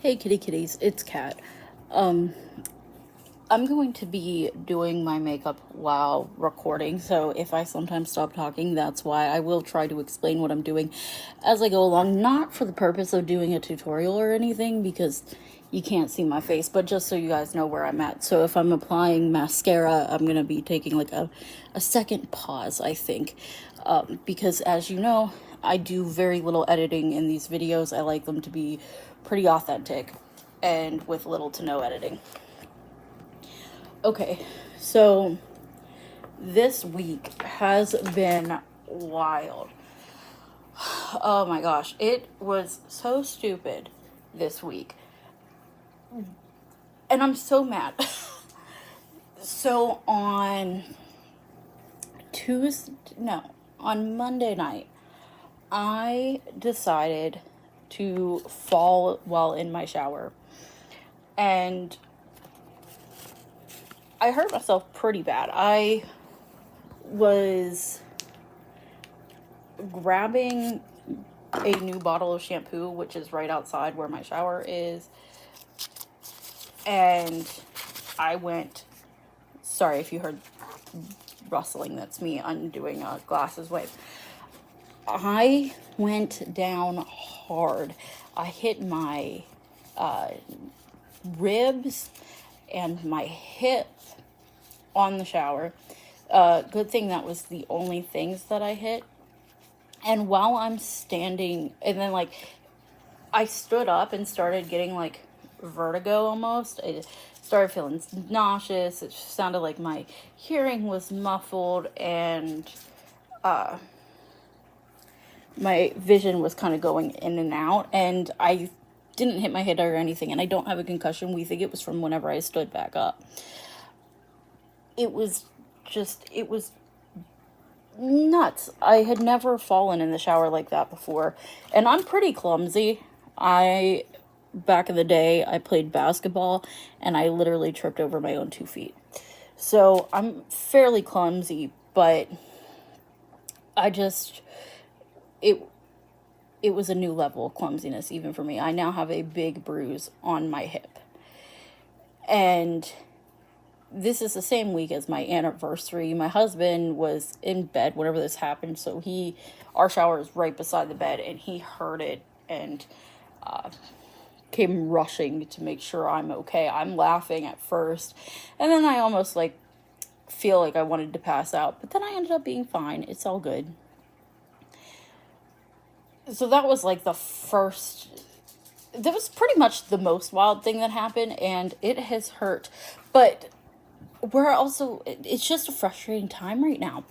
Hey kitty kitties, it's Kat. Um, I'm going to be doing my makeup while recording, so if I sometimes stop talking, that's why. I will try to explain what I'm doing as I go along, not for the purpose of doing a tutorial or anything, because you can't see my face, but just so you guys know where I'm at. So if I'm applying mascara, I'm going to be taking like a second pause, I think, because as you know, I do very little editing in these videos. I like them to be pretty authentic and with little to no editing. Okay, so this week has been wild. Oh my gosh, it was so stupid this week. And I'm so mad. So on Tuesday, no, on Monday night, I decided to fall while in my shower. And I hurt myself pretty bad. I was grabbing a new bottle of shampoo, which is right outside where my shower is. And I went, sorry if you heard rustling, that's me undoing a glasses wipe. I went down hard. I hit my ribs and my hip on the shower. Good thing that was the only things that I hit. And while I'm standing, and then like I stood up and started getting like vertigo almost. I started feeling nauseous. It sounded like my hearing was muffled, and my vision was kind of going in and out. And I didn't hit my head or anything, and I don't have a concussion. We think it was from whenever I stood back up. It was nuts. I had never fallen in the shower like that before, and I'm pretty clumsy. Back in the day, I played basketball, and I literally tripped over my own 2 feet. So I'm fairly clumsy, but I just, it, it was a new level of clumsiness even for me. I now have a big bruise on my hip. And this is the same week as my anniversary. My husband was in bed whenever this happened, so our shower is right beside the bed, and he heard it and came rushing to make sure I'm okay. I'm laughing at first, and then I almost like feel like I wanted to pass out, but then I ended up being fine. It's all good. So that was like that was pretty much the most wild thing that happened, and it has hurt. But it's just a frustrating time right now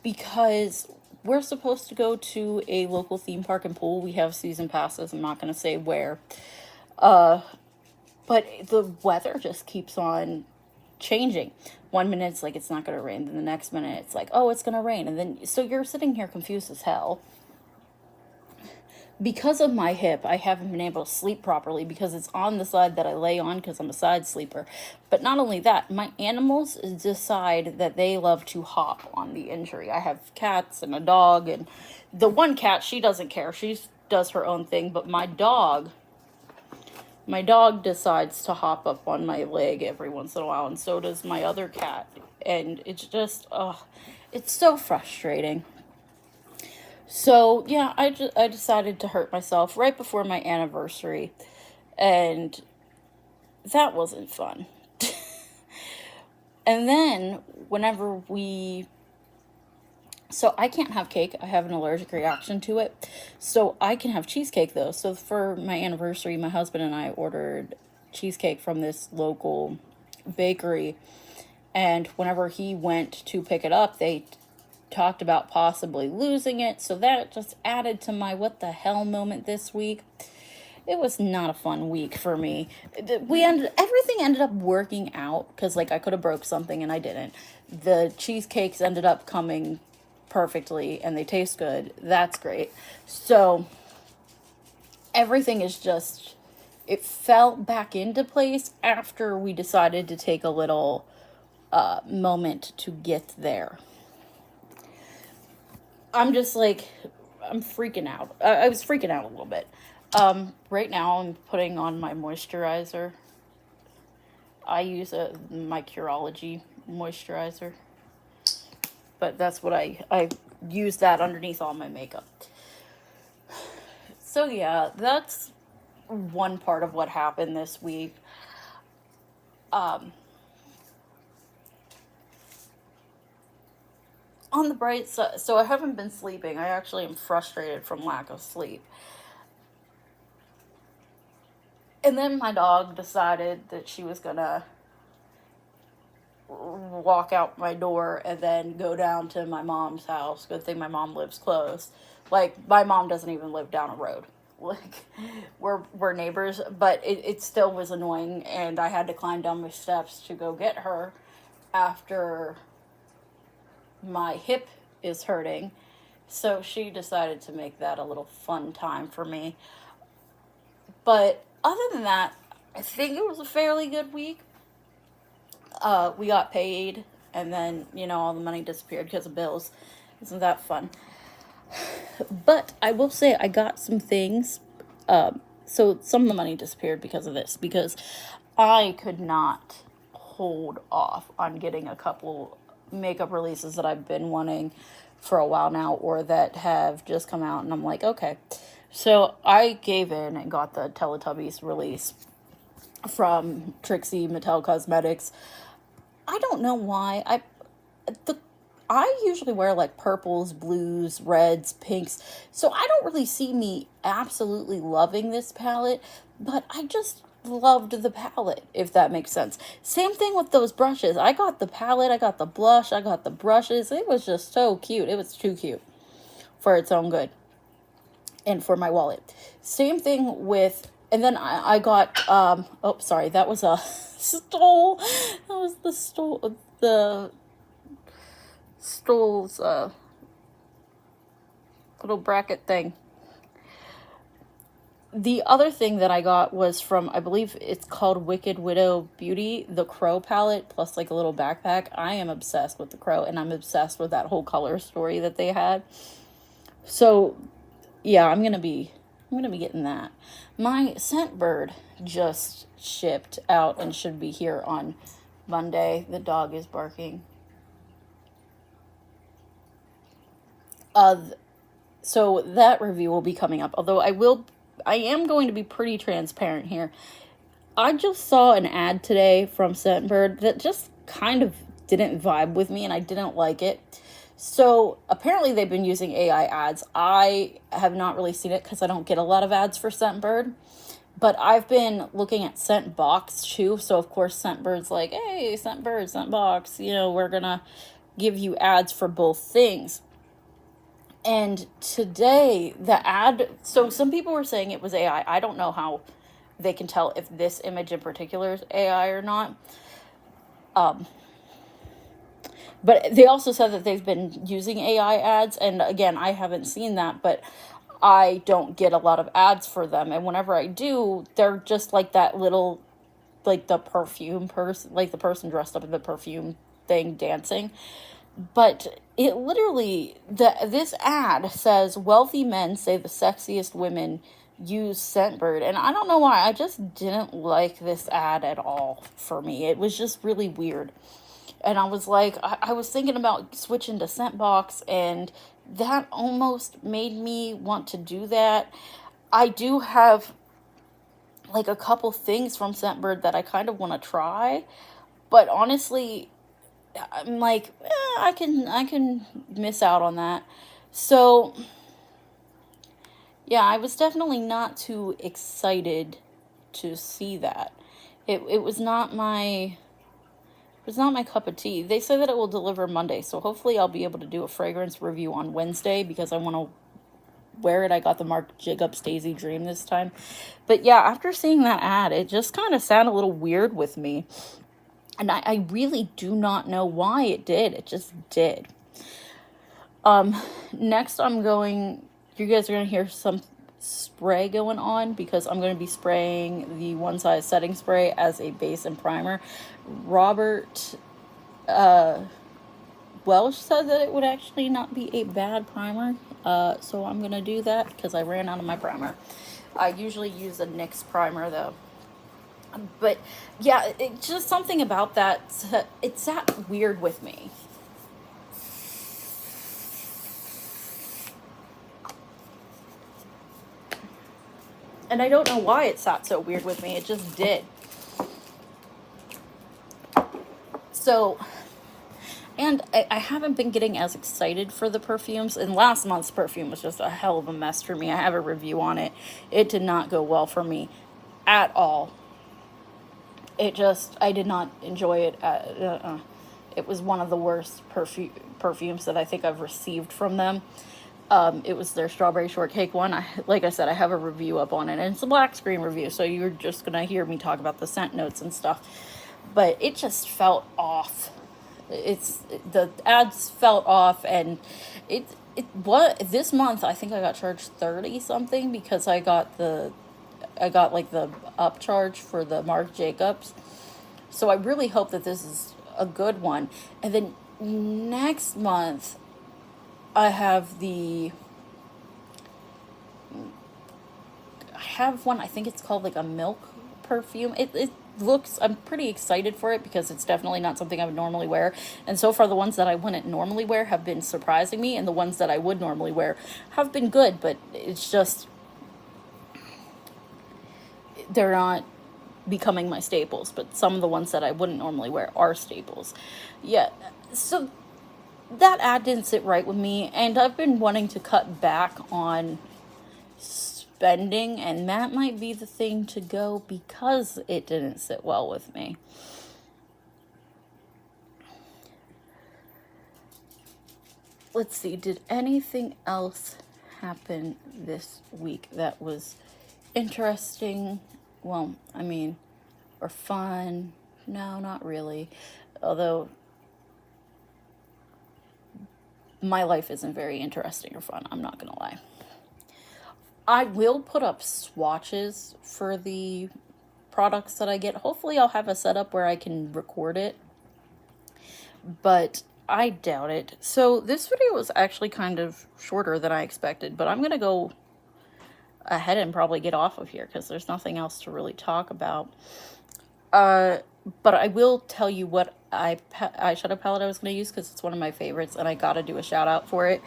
because we're supposed to go to a local theme park and pool. We have season passes. I'm not going to say where. But the weather just keeps on changing. 1 minute it's like it's not going to rain. Then the next minute it's like, oh, it's going to rain. And then, so you're sitting here confused as hell. Because of my hip, I haven't been able to sleep properly because it's on the side that I lay on because I'm a side sleeper. But not only that, my animals decide that they love to hop on the injury. I have cats and a dog, and the one cat, she doesn't care. She does her own thing, but my dog decides to hop up on my leg every once in a while, and so does my other cat. And it's just, it's so frustrating. So, yeah, I decided to hurt myself right before my anniversary, and that wasn't fun. And then, so I can't have cake. I have an allergic reaction to it. So I can have cheesecake, though. So for my anniversary, my husband and I ordered cheesecake from this local bakery. And whenever he went to pick it up, they talked about possibly losing it. So that just added to my what the hell moment this week. It was not a fun week for me. Everything ended up working out because like I could have broke something and I didn't. The cheesecakes ended up coming perfectly and they taste good. That's great. So everything is just, it fell back into place after we decided to take a little moment to get there. I'm just like, I'm freaking out. I was freaking out a little bit. Right now I'm putting on my moisturizer. I use my Curology moisturizer, but that's what I use that underneath all my makeup. So yeah, that's one part of what happened this week. Um, on the bright side, so I haven't been sleeping. I actually am frustrated from lack of sleep. And then my dog decided that she was gonna walk out my door and then go down to my mom's house. Good thing my mom lives close. Like, my mom doesn't even live down a road. Like, we're neighbors, but it still was annoying, and I had to climb down my steps to go get her after my hip is hurting. So she decided to make that a little fun time for me. But other than that, I think it was a fairly good week. We got paid, and then, all the money disappeared because of bills. Isn't that fun? But I will say I got some things. So some of the money disappeared because of this, because I could not hold off on getting a couple makeup releases that I've been wanting for a while now, or that have just come out, and I'm like, okay. So I gave in and got the Teletubbies release from Trixie Mattel Cosmetics. I don't know why. I usually wear like purples, blues, reds, pinks. So I don't really see me absolutely loving this palette, but I just loved the palette, if that makes sense. Same thing with those brushes. I got the palette, I got the blush, I got the brushes. It was just so cute. It was too cute for its own good and for my wallet. Same thing with, and then I got, oh, sorry, that was a stole. That was the stole's, little bracket thing. The other thing that I got was from, I believe it's called Wicked Widow Beauty, the Crow palette, plus like a little backpack. I am obsessed with the Crow, and I'm obsessed with that whole color story that they had. So yeah, I'm gonna be getting that. My Scentbird just shipped out and should be here on Monday. The dog is barking. So that review will be coming up. Although I am going to be pretty transparent here. I just saw an ad today from Scentbird that just kind of didn't vibe with me, and I didn't like it. So apparently they've been using AI ads. I have not really seen it because I don't get a lot of ads for Scentbird. But I've been looking at Scentbox too. So of course Scentbird's like, hey, Scentbird, Scentbox, we're gonna give you ads for both things. And today the ad, so some people were saying it was AI. I don't know how they can tell if this image in particular is AI or not. But they also said that they've been using AI ads, and again, I haven't seen that, but I don't get a lot of ads for them, and whenever I do, they're just like that little, like the perfume person, like the person dressed up in the perfume thing dancing. But it literally, this ad says, wealthy men say the sexiest women use Scentbird, and I don't know why, I just didn't like this ad at all for me. It was just really weird. And I was like, I was thinking about switching to Scentbox, and that almost made me want to do that. I do have like a couple things from Scentbird that I kind of want to try, but honestly, I'm like, I can miss out on that. So yeah, I was definitely not too excited to see that. It was not my cup of tea. They say that it will deliver Monday, so hopefully I'll be able to do a fragrance review on Wednesday because I want to wear it. I got the Marc Jacobs Daisy Dream this time. But yeah, after seeing that ad, it just kind of sounded a little weird with me. And I really do not know why it did. It just did. Next you guys are going to hear some spray going on because I'm going to be spraying the One Size setting spray as a base and primer. Robert Welsh said that it would actually not be a bad primer, so I'm going to do that because I ran out of my primer. I usually use a NYX primer though. But yeah, it's just something about that. It sat weird with me. And I don't know why it sat so weird with me. It just did. So, and I haven't been getting as excited for the perfumes. And last month's perfume was just a hell of a mess for me. I have a review on it. It did not go well for me at all. I did not enjoy it. It was one of the worst perfumes that I think I've received from them. It was their strawberry shortcake one. Like I said, I have a review up on it, and it's a black screen review, so you're just gonna hear me talk about the scent notes and stuff. But it just felt off. The ads felt off, and it what this month I think I got charged 30 something because I got like the upcharge for the Marc Jacobs. So I really hope that this is a good one. And then next month I have I have one, I think it's called like a milk perfume. It looks, I'm pretty excited for it because it's definitely not something I would normally wear. And so far the ones that I wouldn't normally wear have been surprising me, and the ones that I would normally wear have been good, but it's just they're not becoming my staples, but some of the ones that I wouldn't normally wear are staples. Yeah, so that ad didn't sit right with me, and I've been wanting to cut back on spending, and that might be the thing to go because it didn't sit well with me. Let's see, did anything else happen this week that was interesting? Well, I mean, or fun? No, not really. Although my life isn't very interesting or fun, I'm not gonna lie. I will put up swatches for the products that I get. Hopefully, I'll have a setup where I can record it, but I doubt it. So, this video was actually kind of shorter than I expected, but I'm gonna go ahead and probably get off of here because there's nothing else to really talk about. But I will tell you what eyeshadow palette I was going to use because it's one of my favorites and I gotta do a shout out for it.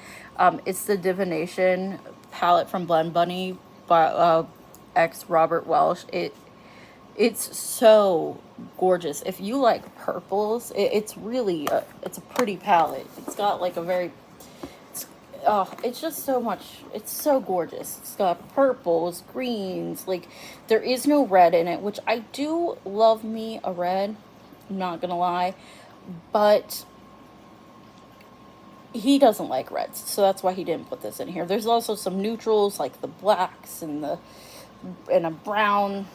It's the Divination palette from Blend Bunny by ex Robert Welsh. It's so gorgeous. If you like purples, it's really it's a pretty palette. It's got like a very oh, it's just so much. It's so gorgeous. It's got purples, greens. Like, there is no red in it, which I do love me a red. I'm not gonna lie. But he doesn't like reds, so that's why he didn't put this in here. There's also some neutrals, like the blacks and a brown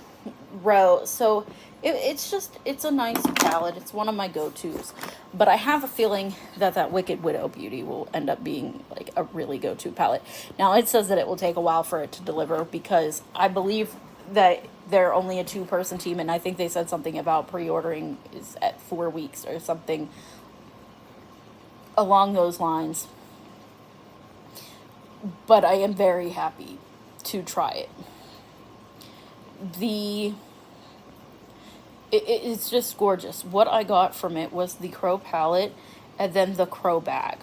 row. So it's a nice palette. It's one of my go-tos, but I have a feeling that Wicked Widow Beauty will end up being like a really go-to palette. Now it says that it will take a while for it to deliver because I believe that they're only a 2-person team, and I think they said something about pre-ordering is at 4 weeks or something along those lines. But I am very happy to try it. It's just gorgeous. What I got from it was the Crow palette and then the Crow bag.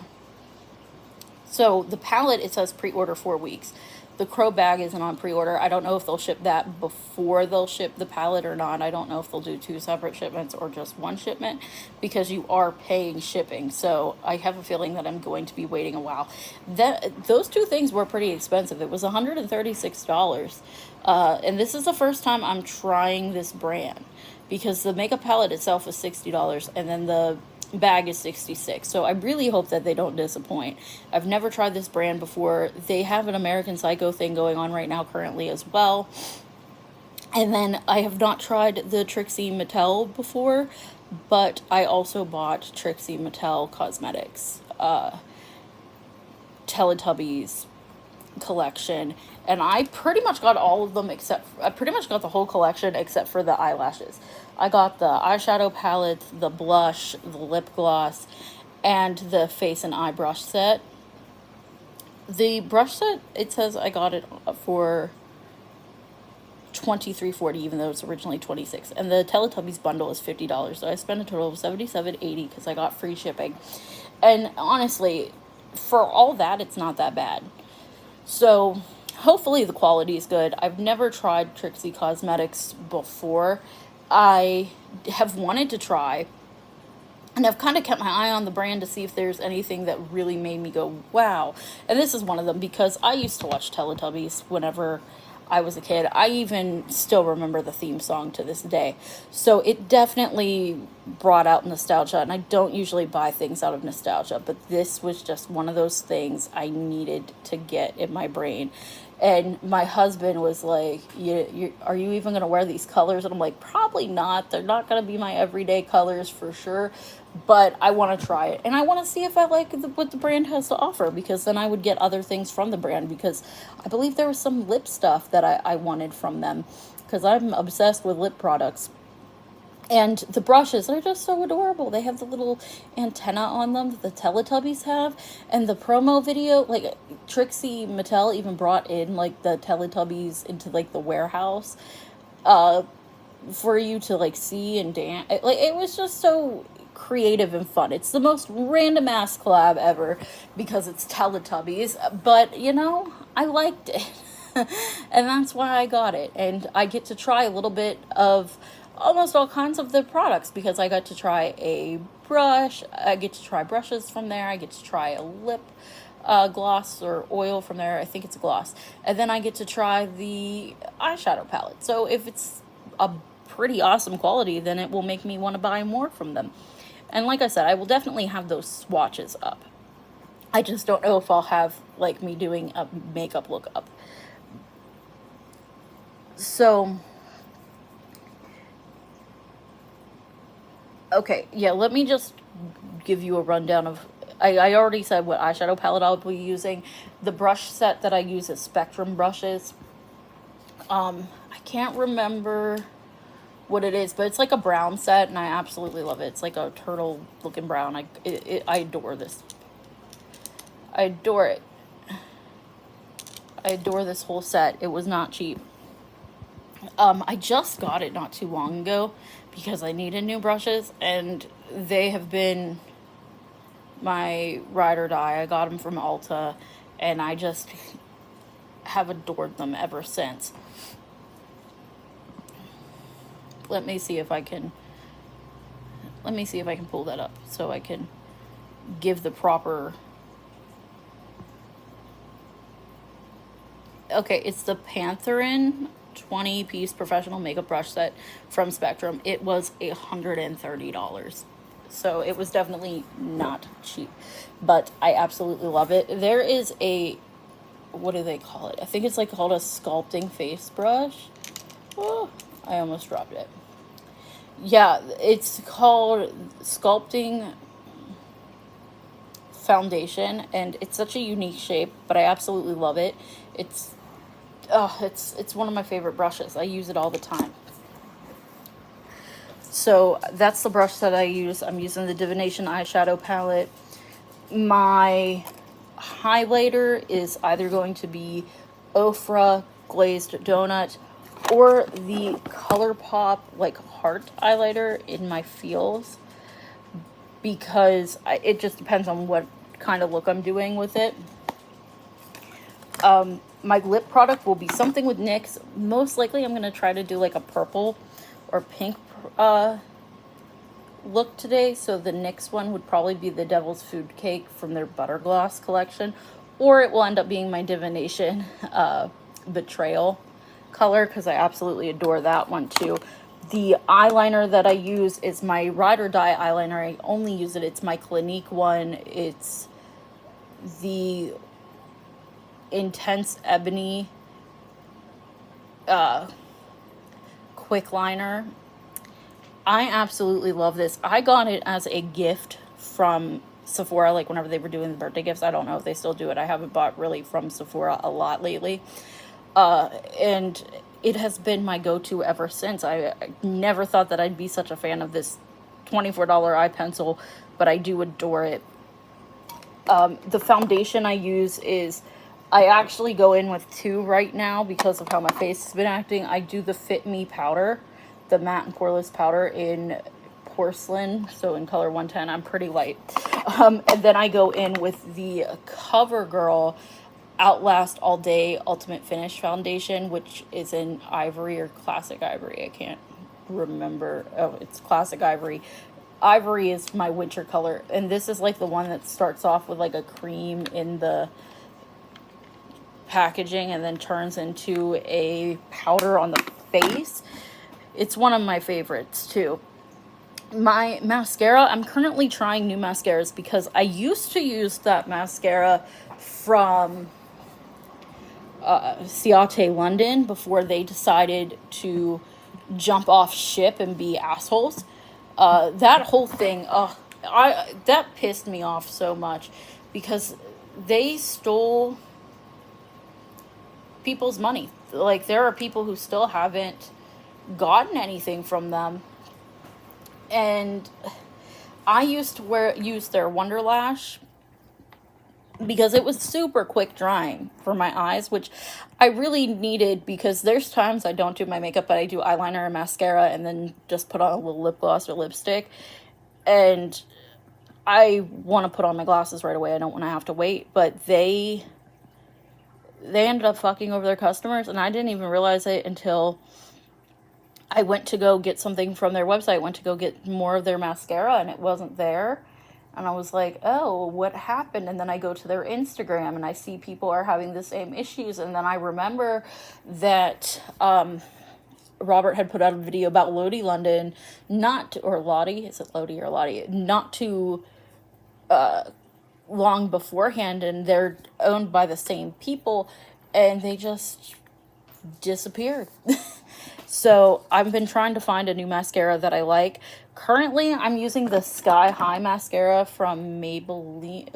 So the palette, it says pre-order 4 weeks. The Crow bag isn't on pre-order. I don't know if they'll ship that before they'll ship the palette or not. I don't know if they'll do 2 separate shipments or just 1 shipment because you are paying shipping. So I have a feeling that I'm going to be waiting a while. Those 2 things were pretty expensive. It was $136. And this is the first time I'm trying this brand because the makeup palette itself is $60 and then the bag is $66. So I really hope that they don't disappoint. I've never tried this brand before. They have an American Psycho thing going on right now currently as well. And then I have not tried the Trixie Mattel before, but I also bought Trixie Mattel Cosmetics Teletubbies collection, and I pretty much got all of them I pretty much got the whole collection except for the eyelashes. I got the eyeshadow palette, the blush, the lip gloss, and the face and eye brush set. The brush set, it says I got it for $23.40, even though it's originally $26. And the Teletubbies bundle is $50. So I spent a total of $77.80 because I got free shipping. And honestly, for all that, it's not that bad. So hopefully the quality is good. I've never tried Trixie Cosmetics before. I have wanted to try, and I've kind of kept my eye on the brand to see if there's anything that really made me go, wow. And this is one of them, because I used to watch Teletubbies whenever I was a kid. I even still remember the theme song to this day. So it definitely brought out nostalgia, and I don't usually buy things out of nostalgia, but this was just one of those things I needed to get in my brain. And my husband was like, are you even going to wear these colors? And I'm like, probably not. They're not going to be my everyday colors for sure. But I want to try it. And I want to see if I like what the brand has to offer. Because then I would get other things from the brand. Because I believe there was some lip stuff that I wanted from them. Because I'm obsessed with lip products. And the brushes are just so adorable. They have the little antenna on them that the Teletubbies have. And the promo video, like, Trixie Mattel even brought in, like, the Teletubbies into, like, the warehouse for you to, like, see and dance. Like, it was just so creative and fun. It's the most random ass collab ever because it's Teletubbies. But, you know, I liked it. And that's why I got it. And I get to try a little bit of almost all kinds of their products, because I got to try a brush, I get to try brushes from there, I get to try a lip gloss or oil from there, I think it's a gloss, and then I get to try the eyeshadow palette. So if it's a pretty awesome quality, then it will make me want to buy more from them. And like I said, I will definitely have those swatches up. I just don't know if I'll have, like, me doing a makeup look up. So okay, yeah, let me just give you a rundown of, I already said what eyeshadow palette I'll be using. The brush set that I use is Spectrum brushes. I can't remember what it is, but it's like a brown set, and I absolutely love it. It's like a turtle looking brown. I adore this. I adore it. I adore this whole set. It was not cheap. I just got it not too long ago because I needed new brushes, and they have been my ride or die. I got them from Ulta, and I just have adored them ever since. Let me see if I can pull that up so I can give the proper. Okay, it's the Pantherin 20-piece professional makeup brush set from Spectrum. It was $130. So it was definitely not cheap, but I absolutely love it. There is a, what do they call it? I think it's like called a sculpting face brush. Oh, I almost dropped it. Yeah, it's called Sculpting Foundation, and it's such a unique shape, but I absolutely love it. It's one of my favorite brushes. I use it all the time. So that's the brush that I use. I'm using the Divination eyeshadow palette. My highlighter is either going to be Ofra Glazed Donut or the ColourPop like heart highlighter in my feels, because it just depends on what kind of look I'm doing with it. My lip product will be something with NYX. Most likely I'm going to try to do like a purple or pink look today. So the NYX one would probably be the Devil's Food Cake from their Butter Gloss collection. Or it will end up being my Divination Betrayal color, because I absolutely adore that one too. The eyeliner that I use is my Ride or Die eyeliner. I only use it. It's my Clinique one. It's the Intense Ebony quick liner. I absolutely love this. I got it as a gift from Sephora, like whenever they were doing the birthday gifts. I don't know if they still do it. I haven't bought really from Sephora a lot lately. And it has been my go-to ever since. I never thought that I'd be such a fan of this $24 eye pencil, but I do adore it. The foundation I use is I actually go in with two right now because of how my face has been acting. I do the Fit Me powder, the matte and poreless powder in porcelain, so in color 110. I'm pretty light. And then I go in with the CoverGirl Outlast All Day Ultimate Finish Foundation, which is in ivory or classic ivory. I can't remember. Oh, it's classic ivory. Ivory is my winter color, and this is like the one that starts off with like a cream in the packaging and then turns into a powder on the face. It's one of my favorites too. My mascara, I'm currently trying new mascaras because I used to use that mascara from Ciate London before they decided to jump off ship and be assholes. That whole thing, that pissed me off so much because they stole people's money. Like, there are people who still haven't gotten anything from them. And I used to use their Wonder Lash because it was super quick drying for my eyes, which I really needed because there's times I don't do my makeup, but I do eyeliner and mascara and then just put on a little lip gloss or lipstick. And I want to put on my glasses right away. I don't want to have to wait. But they ended up fucking over their customers, and I didn't even realize it until I went to go get something from their website, went to go get more of their mascara, and it wasn't there. And I was like, oh, what happened? And then I go to their Instagram, and I see people are having the same issues. And then I remember that Robert had put out a video about Lodi London, or Lottie, is it Lodi or Lottie? Not too long beforehand, and they're owned by the same people, and they just disappeared. So I've been trying to find a new mascara that I like. Currently, I'm using the Sky High mascara from Maybelline,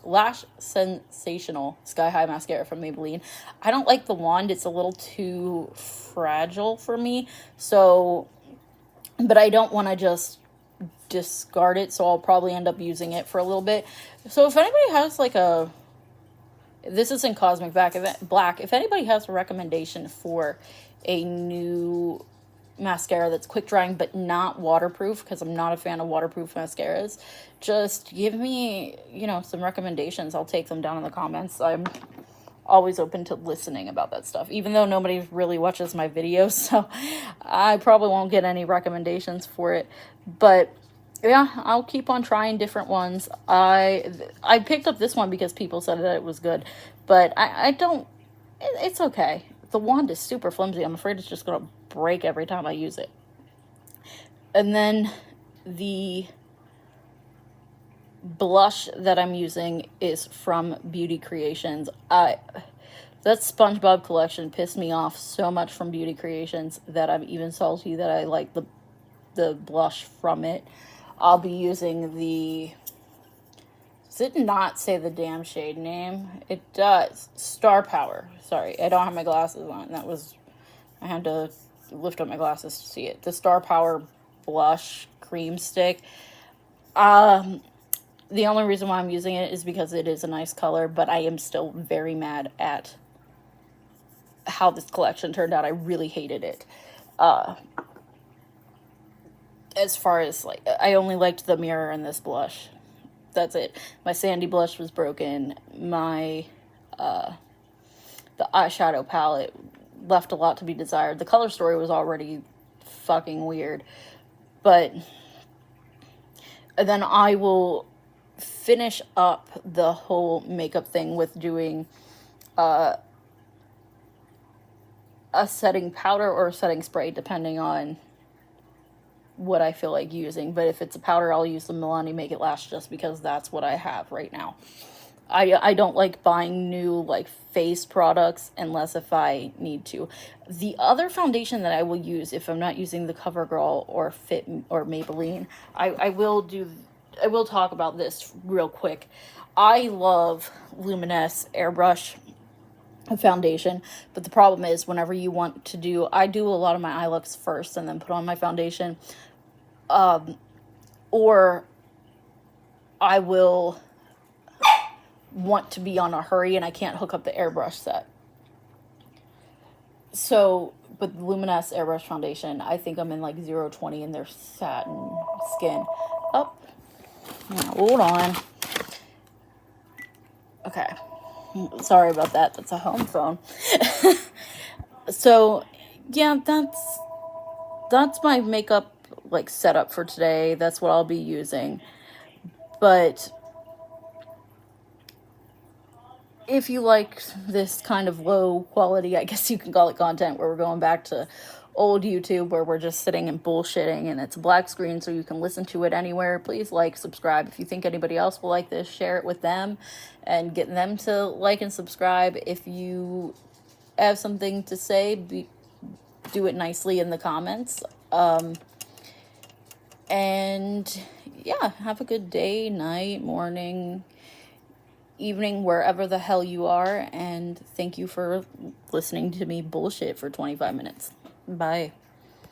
Lash Sensational Sky High mascara from Maybelline. I don't like the wand. It's a little too fragile for me. So, but I don't want to just discard it, so I'll probably end up using it for a little bit. So if anybody has like this is in Cosmic Black, if anybody has a recommendation for a new mascara that's quick drying but not waterproof, because I'm not a fan of waterproof mascaras, just give me, some recommendations. I'll take them down in the comments. I'm always open to listening about that stuff, even though nobody really watches my videos, so I probably won't get any recommendations for it. But yeah, I'll keep on trying different ones. I picked up this one because people said that it was good, but I don't, it's okay. The wand is super flimsy. I'm afraid it's just going to break every time I use it. And then the blush that I'm using is from Beauty Creations. That SpongeBob collection pissed me off so much from Beauty Creations that I'm even salty that I like the blush from it. I'll be using does it not say the damn shade name? It does. Star Power. Sorry, I don't have my glasses on. I had to lift up my glasses to see it. The Star Power blush cream stick. The only reason why I'm using it is because it is a nice color, but I am still very mad at how this collection turned out. I really hated it. As far as, I only liked the mirror and this blush. That's it. My Sandy blush was broken. My, the eyeshadow palette left a lot to be desired. The color story was already fucking weird. But then I will finish up the whole makeup thing with doing a setting powder or a setting spray, depending on what I feel like using. But if it's a powder, I'll use the Milani Make It Last just because that's what I have right now. I don't like buying new face products unless if I need to. The other foundation that I will use if I'm not using the CoverGirl or Fit or Maybelline, I will talk about this real quick. I love Luminous Airbrush foundation, but the problem is whenever you want to I do a lot of my eye looks first and then put on my foundation, or I will want to be on a hurry and I can't hook up the airbrush set. So, with Luminous Airbrush Foundation, I think I'm in like 020 in their satin skin. Oh, hold on. Okay. Sorry about that. That's a home phone. So, yeah, that's my makeup like setup for today. That's what I'll be using. But if you like this kind of low quality, I guess you can call it content, where we're going back to old YouTube where we're just sitting and bullshitting and it's a black screen so you can listen to it anywhere, please like, subscribe. If you think anybody else will like this, share it with them and get them to like and subscribe. If you have something to say, do it nicely in the comments. And yeah, have a good day, night, morning, evening, wherever the hell you are, and thank you for listening to me bullshit for 25 minutes. Bye.